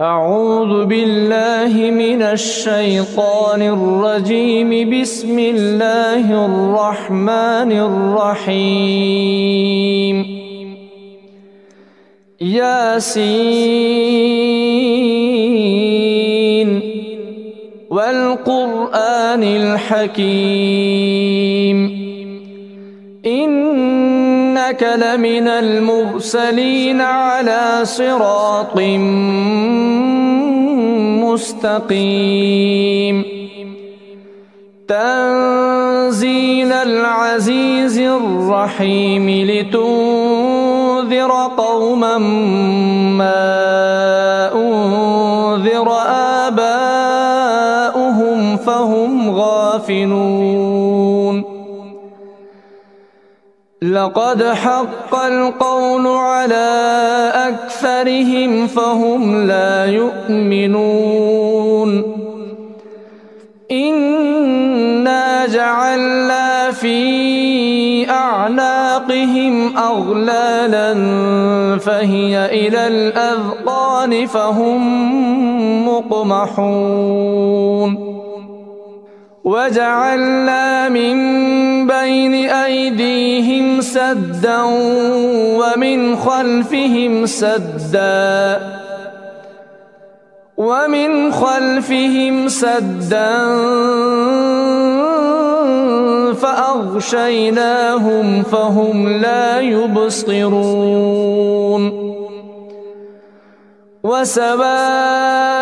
أعوذ بالله من الشيطان الرجيم. بسم الله الرحمن الرحيم. ياسين والقرآن الحكيم إنك لمن المرسلين على صراط مستقيم تنزيل العزيز الرحيم لتنذر قوما ما أنذر آباؤهم فهم غافلون لقد حق القول على أكثرهم فهم لا يؤمنون إنا جعلنا في أعناقهم أغلالا فهي إلى الأذقان فهم مقمحون وجعلنا من بين أيديهم سدا ومن خلفهم سدا فأغشيناهم فهم لا يبصرون وسواء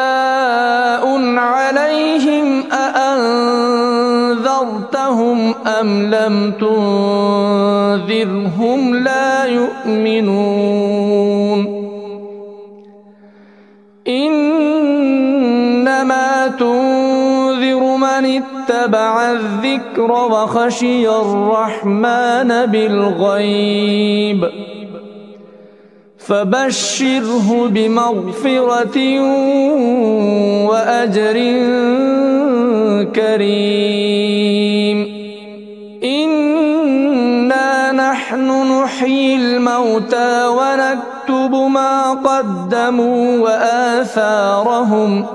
عليهم أأنذرتهم أم لم تنذرهم لا يؤمنون إنما تنذر من اتبع الذكر وخشي الرحمن بالغيب فبشره بمغفرة وأجر كريم إنا نحن نحيي الموتى ونكتب ما قدموا وآثارهم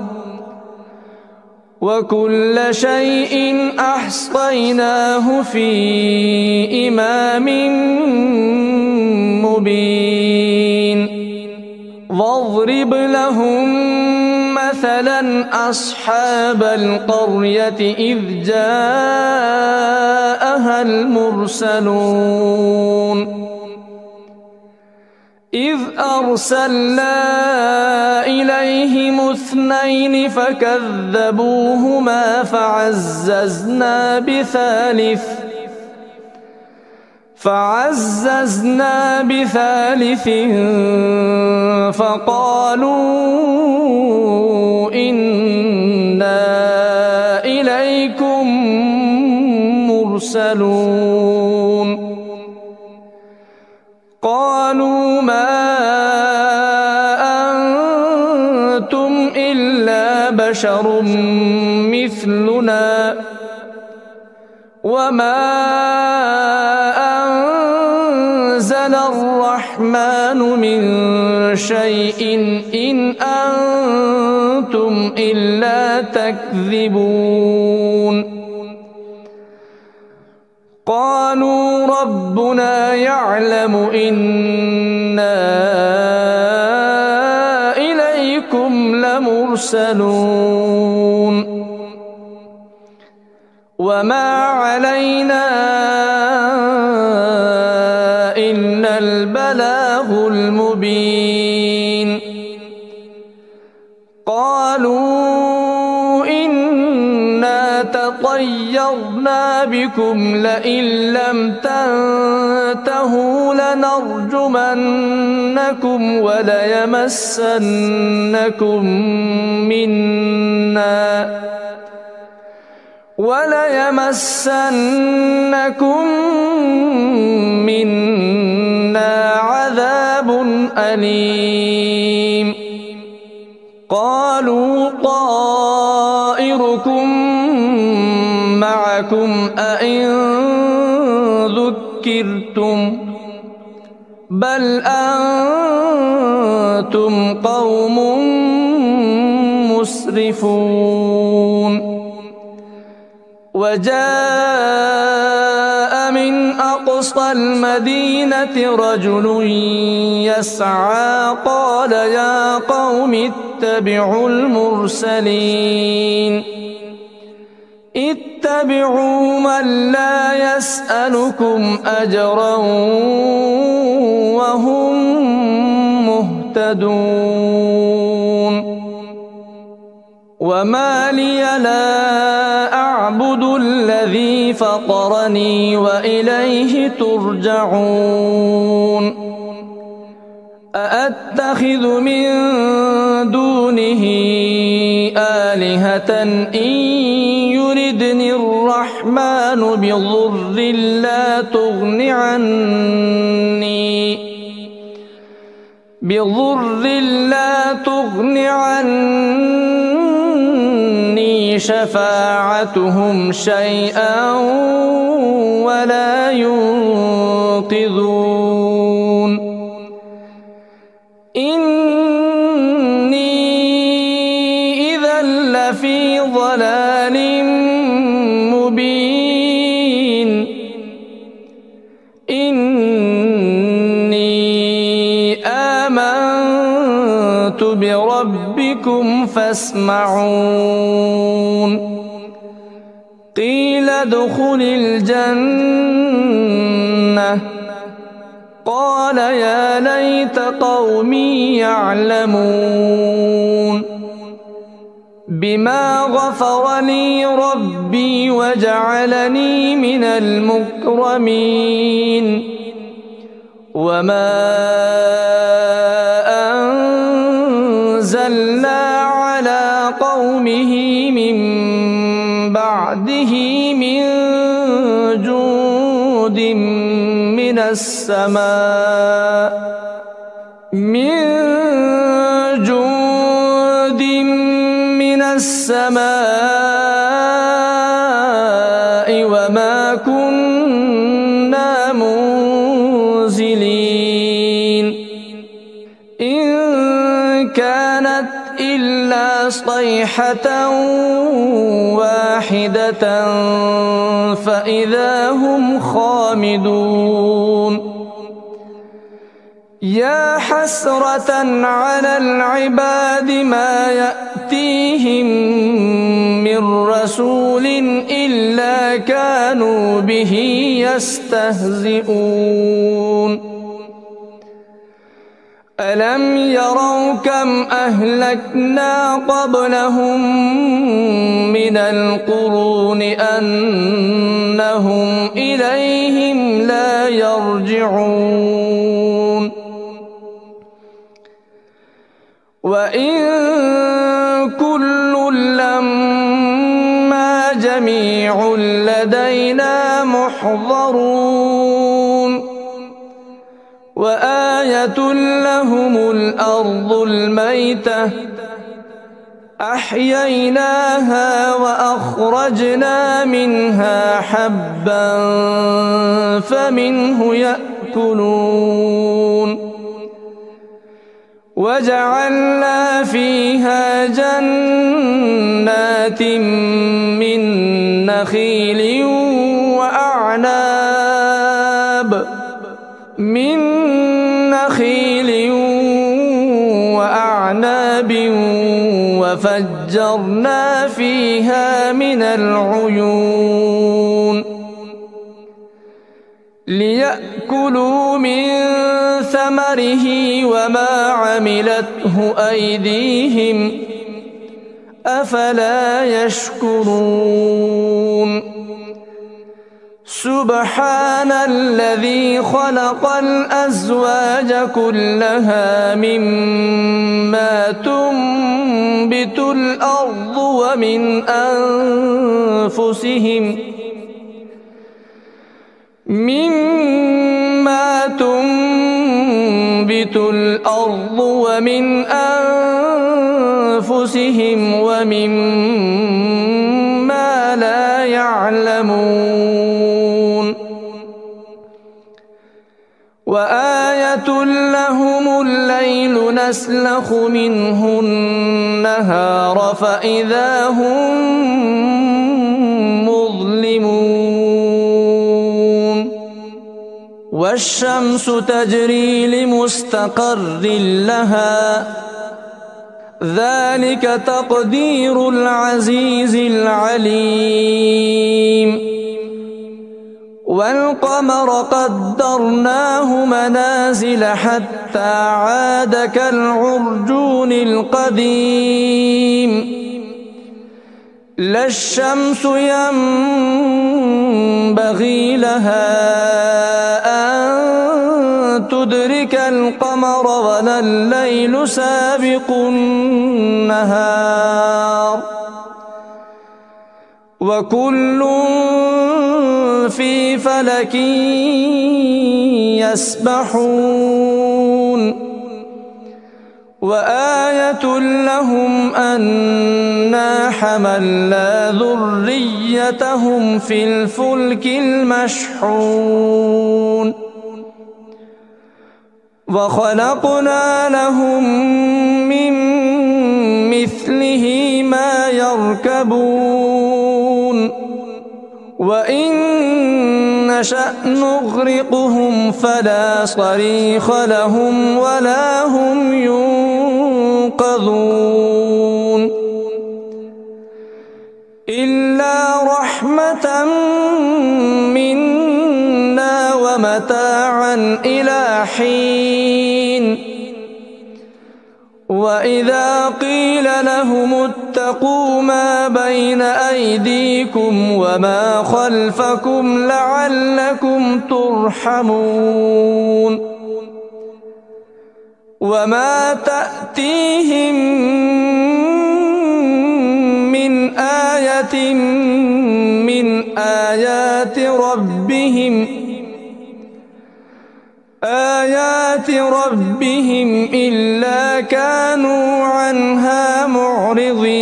وكل شيء أحصيناه في إمام مبين واضرب لهم مثلا أصحاب القرية إذ جاءها المرسلون إذ أرسلنا إليهم اثنين فكذبوهما فعززنا بثالث فقالوا إنا إليكم مرسلون قالوا ما أنتم إلا بشر مثلنا وما أنزل الرحمن من شيء إن أنتم إلا تكذبون قالوا ربنا يعلم إنا إليكم لمرسلون وما علينا إلا البلاغ المبين قالوا إنا تطيرنا بكم لئن لم تنتهوا لنرجمنكم وليمسنكم منا عذاب أليم قالوا طائركم معكم أئن ذكرتم بل أنتم قوم مسرفون وجاء من أقصى المدينة رجل يسعى قال يا قوم اتبعوا المرسلين اتبعوا من لا يسألكم أجرا وهم مهتدون وما لي لا أعبد الذي فطرني وإليه ترجعون أأتخذ من دونه آلهة إن يردني الرحمن بضر لا تغن عني شفاعتهم شيئا ولا ينقذون إني إذا لفي ضلال مبين إني آمنت بربكم فاسمعون قيل ادخل الجنة قال يا ليت قومي يعلمون بما غفر لي ربي وجعلني من المكرمين وما أنزلنا على قومه من بعده من جود من السماء وما كنا منزلين إن كانت إلا صيحة واحدة فإذا هم خامدون يا حسرة على العباد ما يأتيهم من رسول إلا كانوا به يستهزئون ألم يروا كم أهلكنا قبلهم من القرون أنهم إليهم لا يرجعون وإن كل لما جميع لدينا محضرون وآية لهم الأرض الميتة أحييناها وأخرجنا منها حبا فمنه يأكلون وجعلنا فيها جنات من نخيل وأعناب وفجرنا فيها من العيون ليأكلوا من ثمره وما عملته أيديهم أفلا يشكرون سبحان الذي خلق الأزواج كلها مما تنبت الأرض ومن أنفسهم ومما لا يعلمون وآية لهم الليل يستسلخ منه النهار فإذا هم مظلمون والشمس تجري لمستقر لها ذلك تقدير العزيز العليم والقمر قدرناه منازل حتى عاد كالعرجون القديم لا الشمس ينبغي لها أن تدرك القمر ولا الليل سابق النهار وكل في فلك يسبحون وآية لهم أنا حملنا ذريتهم في الفلك المشحون وخلقنا لهم من مثله ما يركبون وإن نشأ نغرقهم فلا صريخ لهم ولا هم ينقذون إلا رحمة منا ومتاعا إلى حين وإذا قيل لهم اتقوا ما بين أيديكم وما خلفكم لعلكم ترحمون وما تأتيهم من آية من آيات ربهم إلا كانوا عنها معرضين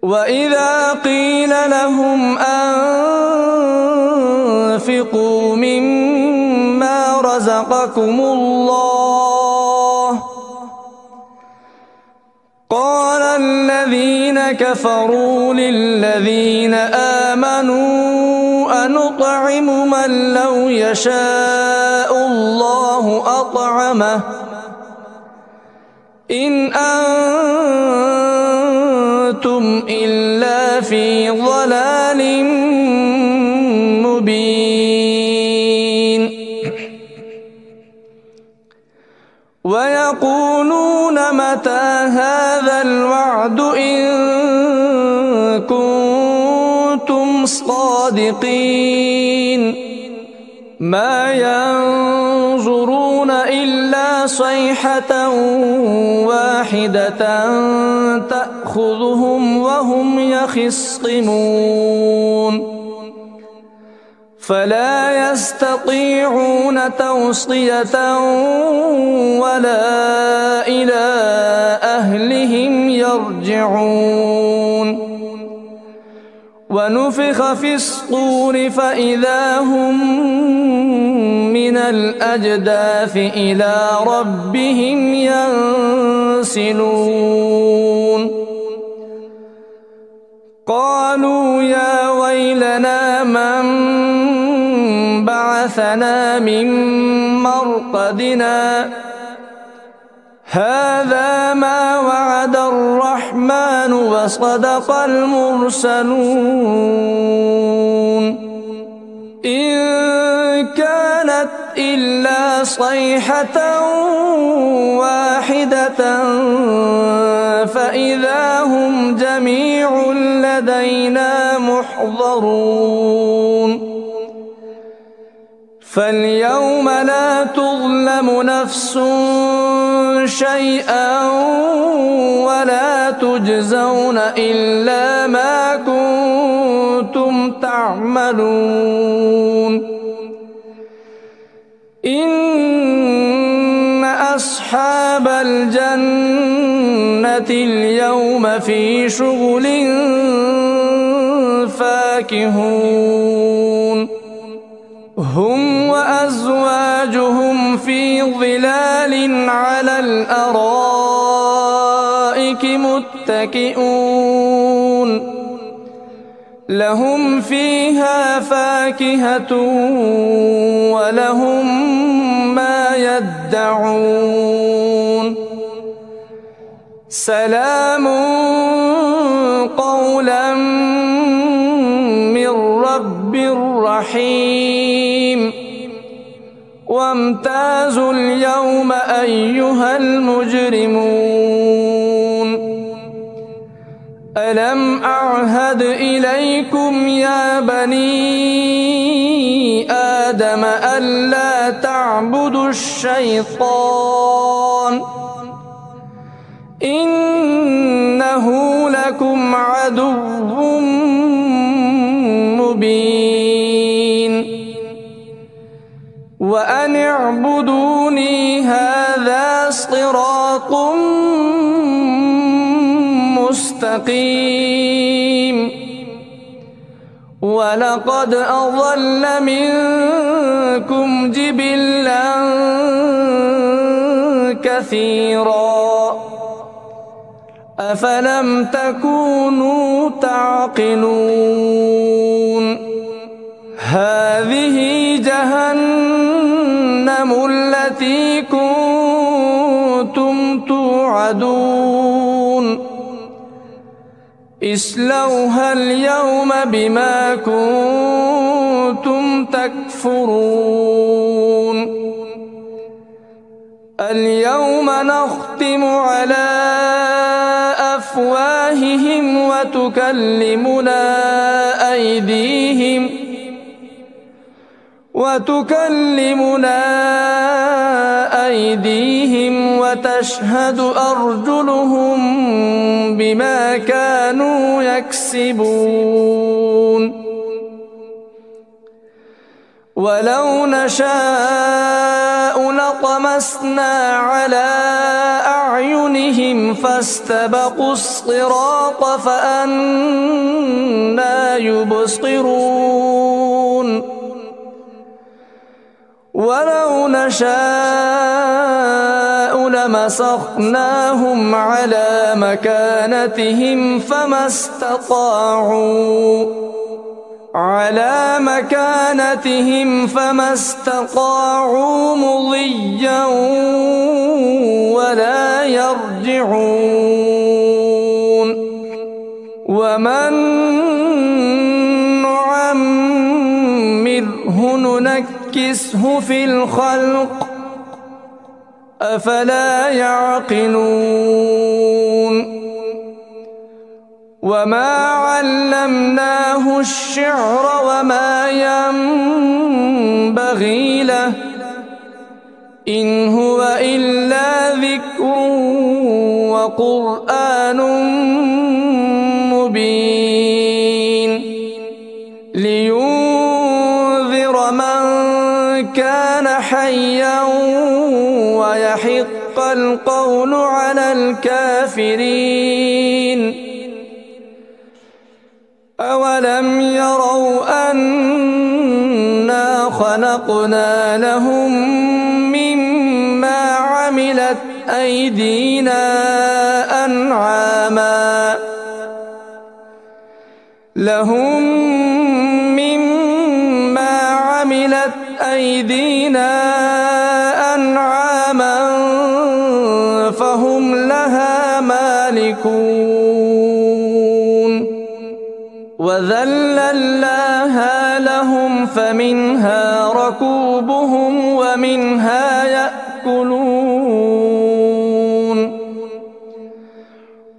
وإذا قيل لهم أنفقوا مما رزقكم الله قال الذين كفروا للذين آمنوا أنطعم من لو يشاء الله أطعمه إن أنتم إلا في ضلال مبين ويقولون متى هذا الوعد إن كنتم صادقين ما ينظرون إلا صيحة واحدة تأخذهم وهم يخصمون فلا يستطيعون توصية ولا إلى أهلهم يرجعون ونفخ في الصور فإذا هم من الأجداث إلى ربهم ينسلون قالوا يا ويلنا من بعثنا من مرقدنا هذا ما وعد الرحمن وصدق المرسلون إن كانت إلا صيحة واحدة فإذا هم جميع لدينا محضرون فاليوم لا تظلم نفس شيئا ولا تجزون إلا ما كنتم تعملون إن أصحاب الجنة اليوم في شغل فاكهون هم وأزواجهم في ظلال على الأرائك متكئون لهم فيها فاكهة ولهم ما يدعون سلام قولا من رب رحيم وامتازوا اليوم أيها المجرمون ألم أعهد إليكم يا بني آدم ألا تعبدوا الشيطان إنه لكم عدو مبين وأن اعبدوني هذا صراط مستقيم ولقد أضل منكم جبلا كثيرا أفلم تكونوا تعقلون هذه جهنم التي كنتم توعدون اصلوها اليوم بما كنتم تكفرون اليوم نختم على أفواههم وتكلمنا أيديهم وتشهد أرجلهم بما كانوا يكسبون ولو نشاء لطمسنا على أعينهم فاستبقوا الصراط فأنى يبصرون ولو نشاء لمسخناهم على مكانتهم فما استطاعوا مضيا ولا يرجعون ومن نعمره ننكسه في الخلق أفلا يعقلون وما علمناه الشعر وما ينبغي له إن هو إلا ذكر وقرآن مبين لينذر من كان حيا ويحق القول على الكافرين أولم يروا أنا خلقنا لهم مما عملت أيدينا أنعاما فهم لها مالكون وذللناها لهم فمنها ركوبهم ومنها يأكلون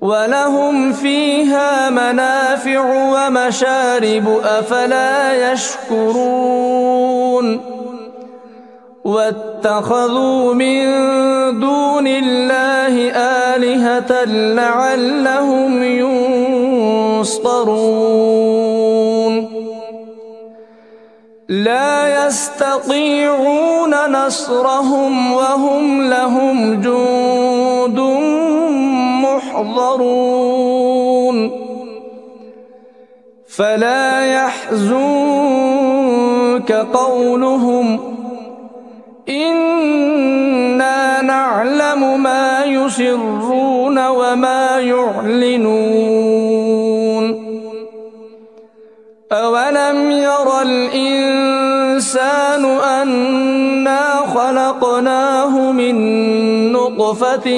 ولهم فيها منافع ومشارب أفلا يشكرون واتخذوا من دون الله آلهة لعلهم ينصرون لا يستطيعون نصرهم وهم لهم جند محضرون فلا يحزنك يحزنك قولهم إنا نعلم ما يسرون وما يعلنون أولم ير الإنسان أنا خلقناه من نطفة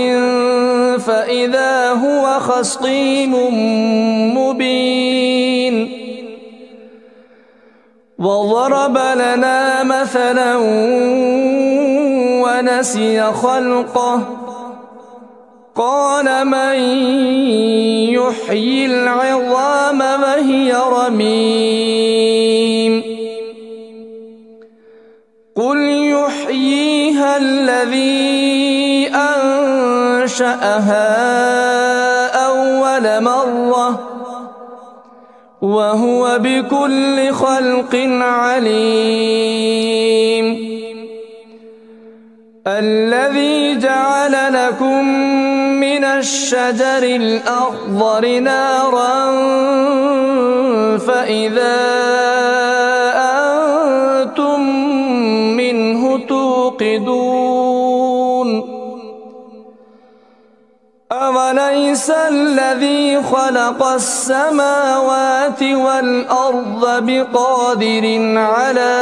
فإذا هو خصيم مبين وضرب لنا مثلا ونسي خلقه قال من يحيي العظام وهي رميم قل يحييها الذي أنشأها أول مرة وهو بكل خلق عليم الذي جعل لكم من الشجر الأخضر نارا فإذا أنتم منه توقدون أوليس الذي خلق السماوات والأرض بقادر على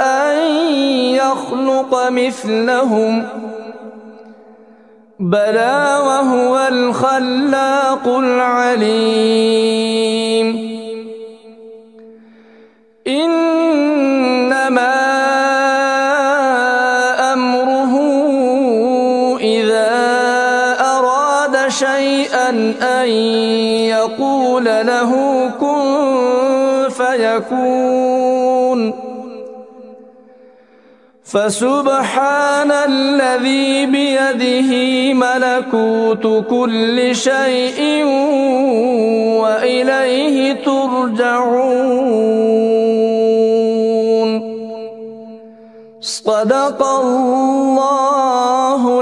أن يخلق مثلهم بلى وهو الخلاق العليم إنما أمره إذا أراد شيئا أن يقول له كن فيكون فسبحان الذي بيده ملكوت كل شيء وإليه ترجعون صدق الله